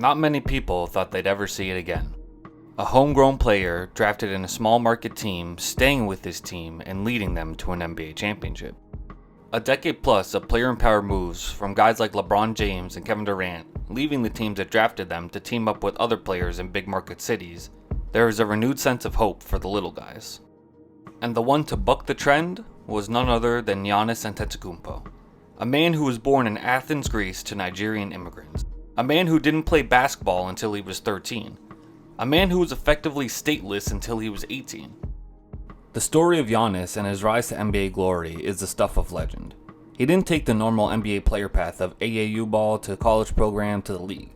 Not many people thought they'd ever see it again. A homegrown player drafted in a small market team, staying with his team and leading them to an NBA championship. A decade plus of player-empowered moves from guys like LeBron James and Kevin Durant, leaving the teams that drafted them to team up with other players in big market cities, there is a renewed sense of hope for the little guys. And the one to buck the trend was none other than Giannis Antetokounmpo, a man who was born in Athens, Greece to Nigerian immigrants, a man who didn't play basketball until he was 13, a man who was effectively stateless until he was 18. The story of Giannis and his rise to NBA glory is the stuff of legend. He didn't take the normal NBA player path of AAU ball to college program to the league.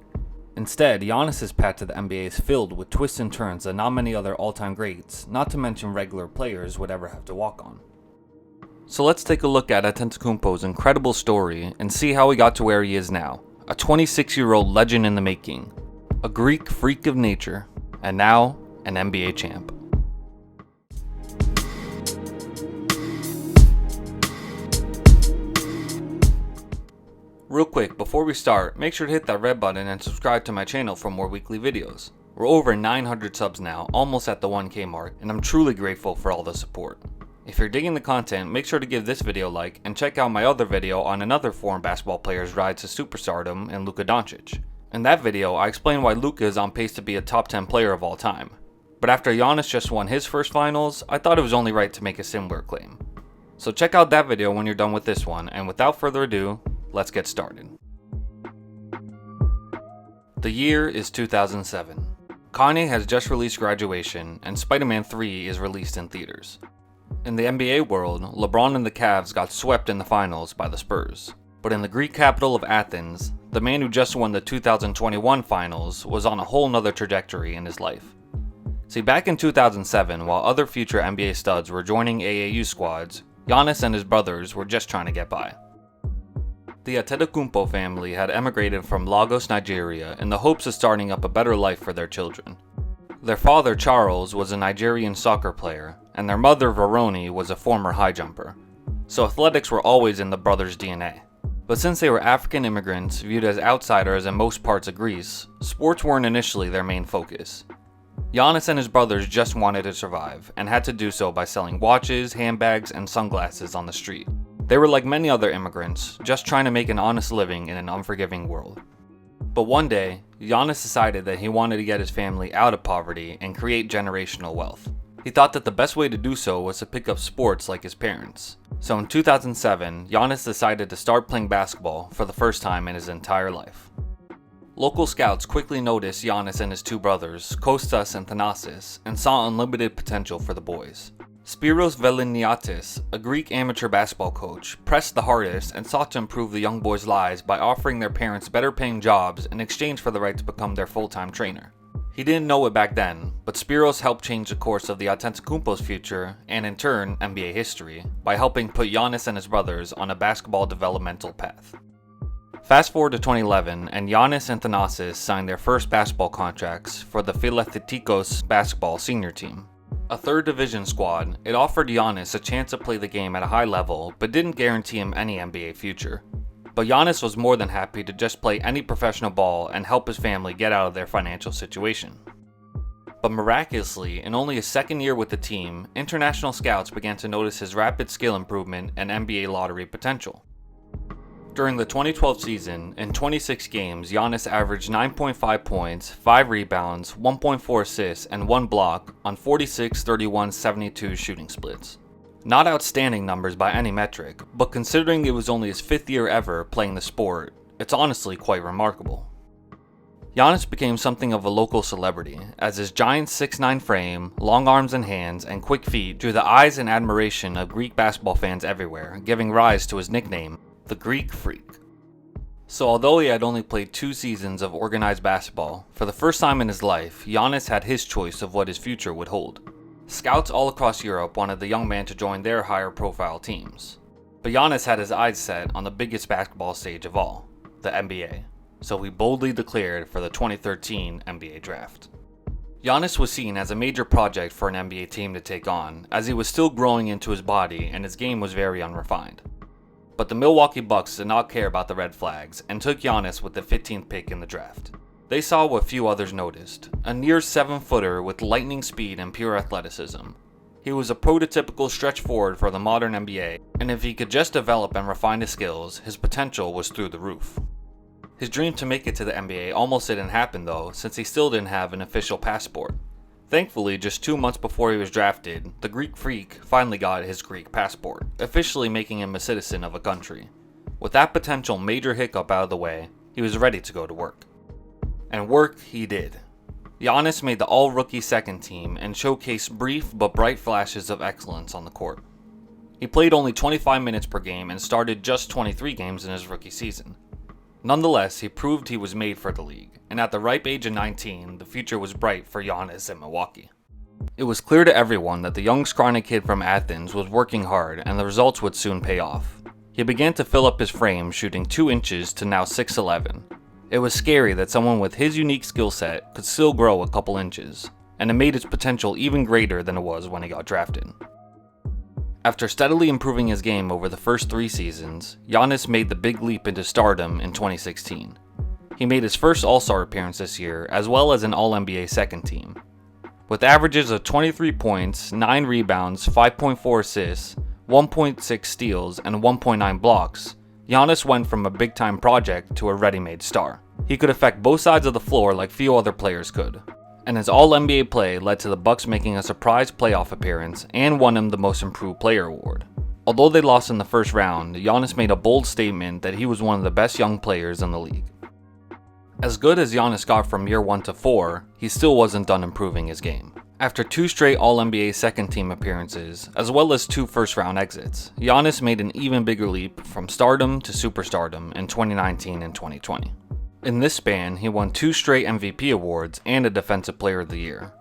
Instead, Giannis's path to the NBA is filled with twists and turns that not many other all-time greats, not to mention regular players, would ever have to walk on. So let's take a look at Antetokounmpo's incredible story and see how he got to where he is now, a 26-year-old legend in the making, a Greek freak of nature, and now an NBA champ. Real quick, before we start, make sure to hit that red button and subscribe to my channel for more weekly videos. We're over 900 subs now, almost at the 1K mark, and I'm truly grateful for all the support. If you're digging the content, make sure to give this video a like and check out my other video on another foreign basketball player's ride to superstardom and Luka Doncic. In that video, I explain why Luka is on pace to be a top 10 player of all time. But after Giannis just won his first finals, I thought it was only right to make a similar claim. So check out that video when you're done with this one, and without further ado, let's get started. The year is 2007. Kanye has just released Graduation, and Spider-Man 3 is released in theaters. In the NBA world, LeBron and the Cavs got swept in the finals by the Spurs. But in the Greek capital of Athens, the man who just won the 2021 finals was on a whole nother trajectory in his life. See, back in 2007, while other future NBA studs were joining AAU squads, Giannis and his brothers were just trying to get by. The Antetokounmpo family had emigrated from Lagos, Nigeria in the hopes of starting up a better life for their children. Their father, Charles, was a Nigerian soccer player, and their mother, Veroni, was a former high jumper. So athletics were always in the brothers' DNA. But since they were African immigrants viewed as outsiders in most parts of Greece, sports weren't initially their main focus. Giannis and his brothers just wanted to survive, and had to do so by selling watches, handbags, and sunglasses on the street. They were like many other immigrants, just trying to make an honest living in an unforgiving world. But one day, Giannis decided that he wanted to get his family out of poverty and create generational wealth. He thought that the best way to do so was to pick up sports like his parents. So in 2007, Giannis decided to start playing basketball for the first time in his entire life. Local scouts quickly noticed Giannis and his two brothers, Kostas and Thanasis, and saw unlimited potential for the boys. Spiros Veliniatis, a Greek amateur basketball coach, pressed the hardest and sought to improve the young boys' lives by offering their parents better paying jobs in exchange for the right to become their full-time trainer. He didn't know it back then, but Spiros helped change the course of the Antetokounmpo's future, and in turn, NBA history, by helping put Giannis and his brothers on a basketball developmental path. Fast forward to 2011, and Giannis and Thanasis signed their first basketball contracts for the Philathetikos basketball senior team. A third division squad, it offered Giannis a chance to play the game at a high level, but didn't guarantee him any NBA future. But Giannis was more than happy to just play any professional ball and help his family get out of their financial situation. But miraculously, in only his second year with the team, international scouts began to notice his rapid skill improvement and NBA lottery potential. During the 2012 season, in 26 games, Giannis averaged 9.5 points, 5 rebounds, 1.4 assists, and 1 block on 46, 31, 72 shooting splits. Not outstanding numbers by any metric, but considering it was only his 5th year ever playing the sport, it's honestly quite remarkable. Giannis became something of a local celebrity, as his giant 6'9" frame, long arms and hands, and quick feet drew the eyes and admiration of Greek basketball fans everywhere, giving rise to his nickname, the Greek Freak. So although he had only played 2 seasons of organized basketball, for the first time in his life, Giannis had his choice of what his future would hold. Scouts all across Europe wanted the young man to join their higher profile teams. But Giannis had his eyes set on the biggest basketball stage of all, the NBA. So he boldly declared for the 2013 NBA draft. Giannis was seen as a major project for an NBA team to take on, as he was still growing into his body and his game was very unrefined. But the Milwaukee Bucks did not care about the red flags and took Giannis with the 15th pick in the draft. They saw what few others noticed, a near 7-footer with lightning speed and pure athleticism. He was a prototypical stretch forward for the modern NBA, and if he could just develop and refine his skills, his potential was through the roof. His dream to make it to the NBA almost didn't happen though, since he still didn't have an official passport. Thankfully, just 2 months before he was drafted, the Greek Freak finally got his Greek passport, officially making him a citizen of a country. With that potential major hiccup out of the way, he was ready to go to work. And work he did. Giannis made the all-rookie second team and showcased brief but bright flashes of excellence on the court. He played only 25 minutes per game and started just 23 games in his rookie season. Nonetheless, he proved he was made for the league, and at the ripe age of 19, the future was bright for Giannis in Milwaukee. It was clear to everyone that the young scrawny kid from Athens was working hard and the results would soon pay off. He began to fill up his frame, shooting 2 inches to now 6'11". It was scary that someone with his unique skill set could still grow a couple inches, and it made his potential even greater than it was when he got drafted. After steadily improving his game over the first 3 seasons, Giannis made the big leap into stardom in 2016. He made his first All-Star appearance this year, as well as an All-NBA second team. With averages of 23 points, 9 rebounds, 5.4 assists, 1.6 steals, and 1.9 blocks, Giannis went from a big-time project to a ready-made star. He could affect both sides of the floor like few other players could, and his All-NBA play led to the Bucks making a surprise playoff appearance and won him the Most Improved Player award. Although they lost in the first round, Giannis made a bold statement that he was one of the best young players in the league. As good as Giannis got from year 1 to 4, he still wasn't done improving his game. After 2 straight All-NBA second team appearances, as well as 2 first-round exits, Giannis made an even bigger leap from stardom to superstardom in 2019 and 2020. In this span, he won 2 straight MVP awards and a Defensive Player of the Year.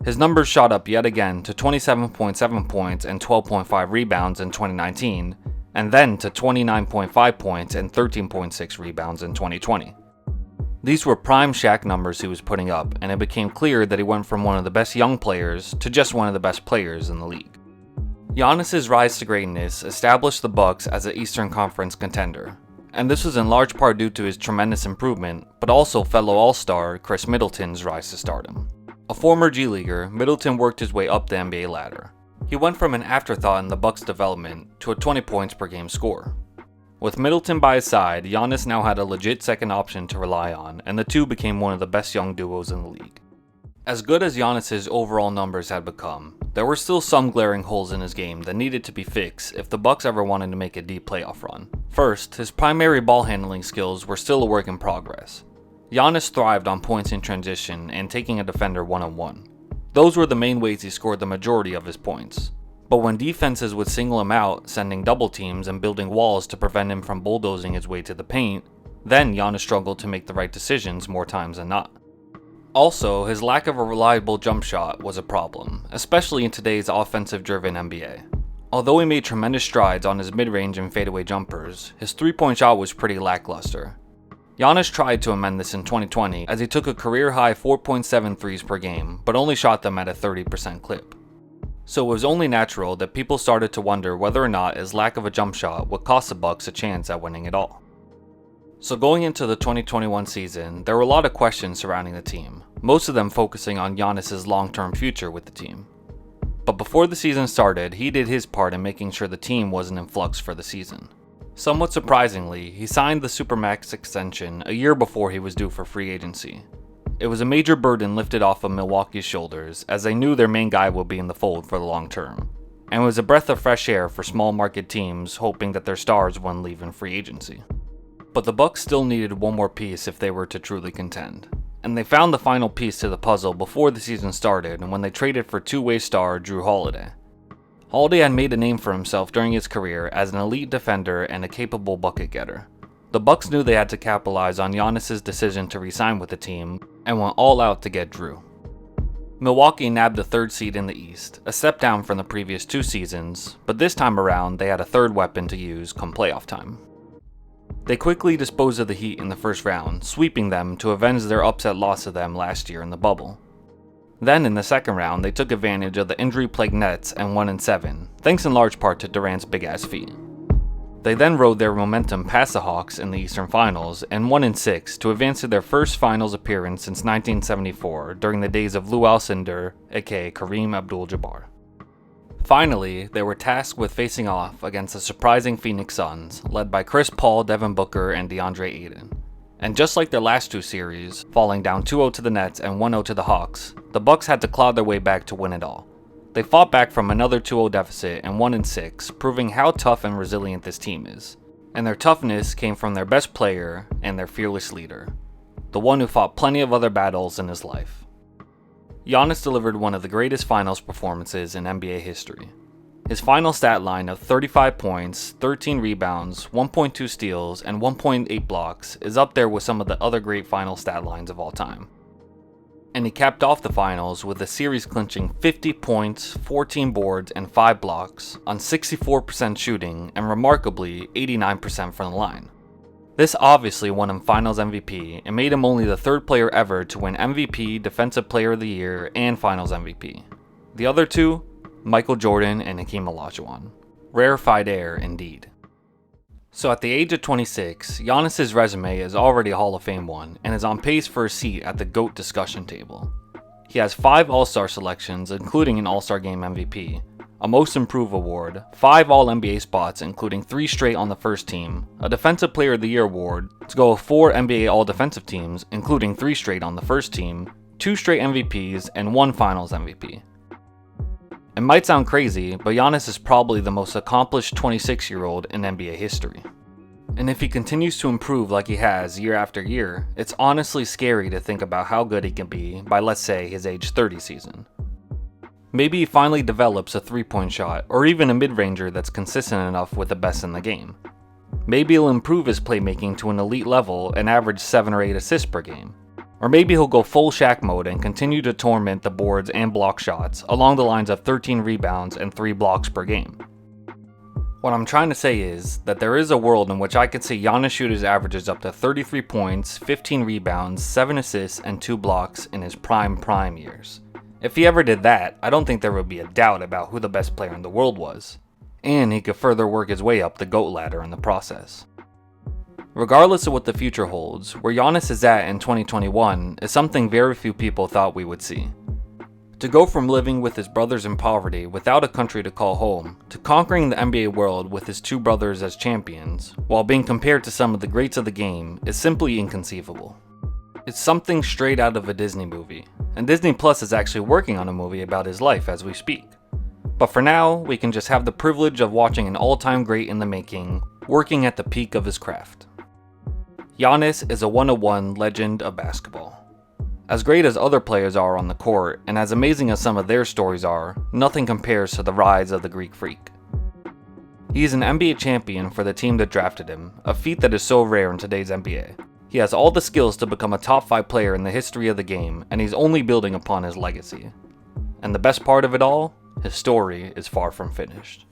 His numbers shot up yet again to 27.7 points and 12.5 rebounds in 2019, and then to 29.5 points and 13.6 rebounds in 2020. These were prime Shaq numbers he was putting up, and it became clear that he went from one of the best young players to just one of the best players in the league. Giannis' rise to greatness established the Bucks as an Eastern Conference contender, and this was in large part due to his tremendous improvement, but also fellow All-Star Chris Middleton's rise to stardom. A former G-Leaguer, Middleton worked his way up the NBA ladder. He went from an afterthought in the Bucks' development to a 20 points per game scorer. With Middleton by his side, Giannis now had a legit second option to rely on, and the two became one of the best young duos in the league. As good as Giannis' overall numbers had become, there were still some glaring holes in his game that needed to be fixed if the Bucks ever wanted to make a deep playoff run. First, his primary ball handling skills were still a work in progress. Giannis thrived on points in transition and taking a defender one-on-one. Those were the main ways he scored the majority of his points. But when defenses would single him out, sending double teams and building walls to prevent him from bulldozing his way to the paint, then Giannis struggled to make the right decisions more times than not. Also, his lack of a reliable jump shot was a problem, especially in today's offensive-driven NBA. Although he made tremendous strides on his mid-range and fadeaway jumpers, his three-point shot was pretty lackluster. Giannis tried to amend this in 2020 as he took a career-high 4.7 threes per game, but only shot them at a 30% clip. So it was only natural that people started to wonder whether or not his lack of a jump shot would cost the Bucks a chance at winning it all. So going into the 2021 season, there were a lot of questions surrounding the team, most of them focusing on Giannis' long-term future with the team. But before the season started, he did his part in making sure the team wasn't in flux for the season. Somewhat surprisingly, he signed the Supermax extension a year before he was due for free agency. It was a major burden lifted off of Milwaukee's shoulders, as they knew their main guy would be in the fold for the long term, and it was a breath of fresh air for small market teams hoping that their stars wouldn't leave in free agency. But the Bucks still needed one more piece if they were to truly contend, and they found the final piece to the puzzle before the season started when they traded for two-way star Jrue Holiday. Holiday had made a name for himself during his career as an elite defender and a capable bucket getter. The Bucks knew they had to capitalize on Giannis' decision to re-sign with the team and went all out to get Jrue. Milwaukee nabbed the 3rd seed in the East, a step down from the previous 2 seasons, but this time around they had a 3rd weapon to use come playoff time. They quickly disposed of the Heat in the first round, sweeping them to avenge their upset loss to them last year in the bubble. Then in the second round they took advantage of the injury-plagued Nets and won in 7, thanks in large part to Durant's big-ass feet. They then rode their momentum past the Hawks in the Eastern Finals and won in 6 to advance to their first finals appearance since 1974 during the days of Lou Alcindor, aka Kareem Abdul-Jabbar. Finally, they were tasked with facing off against the surprising Phoenix Suns, led by Chris Paul, Devin Booker, and DeAndre Ayton. And just like their last two series, falling down 2-0 to the Nets and 1-0 to the Hawks, the Bucks had to claw their way back to win it all. They fought back from another 2-0 deficit and won in 6, proving how tough and resilient this team is. And their toughness came from their best player and their fearless leader, the one who fought plenty of other battles in his life. Giannis delivered one of the greatest finals performances in NBA history. His final stat line of 35 points, 13 rebounds, 1.2 steals, and 1.8 blocks is up there with some of the other great final stat lines of all time. And he capped off the finals with a series clinching 50 points, 14 boards, and 5 blocks on 64% shooting and remarkably 89% from the line. This obviously won him Finals MVP and made him only the third player ever to win MVP, Defensive Player of the Year, and Finals MVP. The other two, Michael Jordan and Hakeem Olajuwon. Rarefied air indeed. So at the age of 26, Giannis' resume is already a Hall of Fame one and is on pace for a seat at the GOAT discussion table. He has 5 All-Star selections including an All-Star Game MVP, a Most Improved award, 5 All-NBA spots including 3 straight on the first team, a Defensive Player of the Year award to go with 4 NBA All-Defensive teams including 3 straight on the first team, 2 straight MVPs, and 1 Finals MVP. It might sound crazy, but Giannis is probably the most accomplished 26-year-old in NBA history. And if he continues to improve like he has year after year, it's honestly scary to think about how good he can be by, let's say, his age 30 season. Maybe he finally develops a 3-point shot, or even a mid-ranger that's consistent enough with the best in the game. Maybe he'll improve his playmaking to an elite level and average 7 or 8 assists per game. Or maybe he'll go full Shaq mode and continue to torment the boards and block shots along the lines of 13 rebounds and 3 blocks per game. What I'm trying to say is that there is a world in which I could see Giannis shoot his averages up to 33 points, 15 rebounds, 7 assists, and 2 blocks in his prime years. If he ever did that, I don't think there would be a doubt about who the best player in the world was. And he could further work his way up the GOAT ladder in the process. Regardless of what the future holds, where Giannis is at in 2021 is something very few people thought we would see. To go from living with his brothers in poverty without a country to call home, to conquering the NBA world with his 2 brothers as champions, while being compared to some of the greats of the game, is simply inconceivable. It's something straight out of a Disney movie, and Disney Plus is actually working on a movie about his life as we speak. But for now, we can just have the privilege of watching an all-time great in the making, working at the peak of his craft. Giannis is a 101 legend of basketball. As great as other players are on the court, and as amazing as some of their stories are, nothing compares to the rise of the Greek Freak. He is an NBA champion for the team that drafted him, a feat that is so rare in today's NBA. He has all the skills to become a top 5 player in the history of the game, and he's only building upon his legacy. And the best part of it all, his story is far from finished.